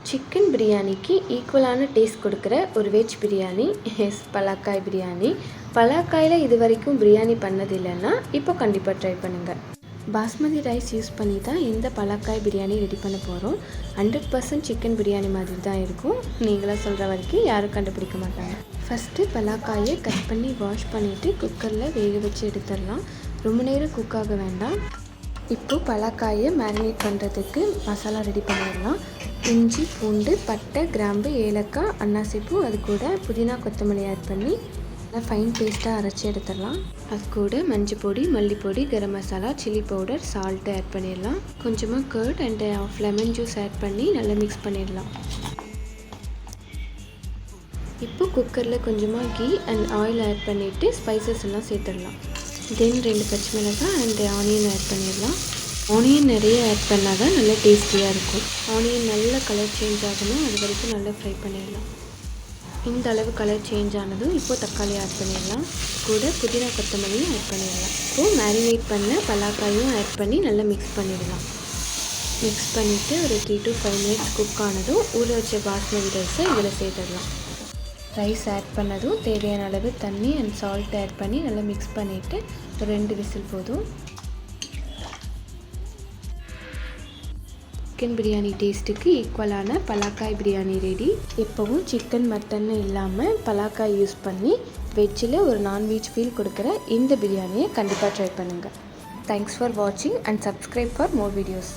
Chicken பிரியாணிக்கு ஈக்குவலான taste கொடுக்குற ஒரு வெஜ் பிரியாணி பலாக்காய் பிரியாணி. பலாக்காயில் இது வரைக்கும் பிரியாணி பண்ணதில்லைன்னா இப்போ கண்டிப்பாக ட்ரை பண்ணுங்கள். பாஸ்மதி ரைஸ் யூஸ் பண்ணி தான் இந்த பலாக்காய் பிரியாணி ரெடி பண்ண போகிறோம். 100% சிக்கன் பிரியாணி மாதிரி தான் இருக்கும். நீங்களாக சொல்கிற வரைக்கும் யாரும் கண்டுபிடிக்க மாட்டாங்க. ஃபஸ்ட்டு பலாக்காயை கட் பண்ணி வாஷ் பண்ணிவிட்டு குக்கரில் வேக வச்சு எடுத்துடலாம். ரொம்ப நேரம் குக் ஆக வேண்டாம். இப்போது பலாக்காயை மேரினேட் பண்ணுறதுக்கு மசாலா ரெடி பண்ணிடலாம். இஞ்சி, பூண்டு, பட்டை, கிராம்பு, ஏலக்காய், அன்னாசிப்பூ, அது கூட புதினா, கொத்தமல்லி ஆட் பண்ணி நல்லா ஃபைன் பேஸ்ட்டாக அரைச்சி எடுத்துடலாம். அது கூட மஞ்சள் பொடி, மல்லிப்பொடி, garam masala, chilli powder, salt add பண்ணிடலாம். கொஞ்சமாக curd and half lemon juice add பண்ணி நல்லா மிக்ஸ் பண்ணிடலாம். இப்போ குக்கரில் கொஞ்சமாக கீ அண்ட் ஆயில் ஆட் பண்ணிவிட்டு ஸ்பைசஸ் எல்லாம் சேர்த்துடலாம். தென் 2 பச்சை மிளகாய் அண்ட் ஆனியன் ஆட் பண்ணிடலாம். ஆனியன் நிறைய ஆட் பண்ணால் தான் நல்லா டேஸ்டியாக இருக்கும். ஆனியன் நல்லா கலர் சேஞ்ச் ஆகணும், அது வரைக்கும் நல்லா ஃப்ரை பண்ணிடலாம். இந்த அளவு கலர் சேஞ்ச் ஆனதும் இப்போது தக்காளி ஆட் பண்ணிடலாம். கூட புதினா, கொத்தமல்லியும் ஆட் பண்ணிடலாம். இப்போது மேரினேட் பண்ண பலாக்காயும் ஆட் பண்ணி நல்லா மிக்ஸ் பண்ணிடலாம். மிக்ஸ் பண்ணிவிட்டு ஒரு 3 to 5 minutes குக் ஆனதும் ஊற வச்ச பாஸ்மதி ரைஸை இதில் சேர்த்துடலாம். ரைஸ் ஆட் பண்ணதும் தேவையான அளவு தண்ணி அண்ட் சால்ட் ஆட் பண்ணி நல்லா மிக்ஸ் பண்ணிவிட்டு ஒரு 2 விசில் போதும். சிக்கன் பிரியாணி டேஸ்ட்டுக்கு ஈக்குவலான பலாக்காய் பிரியாணி ரெடி. எப்போவும் சிக்கன் மட்டன் இல்லாமல் பலாக்காய் யூஸ் பண்ணி வெஜ்ஜில் ஒரு நான்வெஜ் ஃபீல் கொடுக்குற இந்த பிரியாணியை கண்டிப்பாக ட்ரை பண்ணுங்கள். தேங்க்ஸ் ஃபார் வாட்சிங் and subscribe for more videos.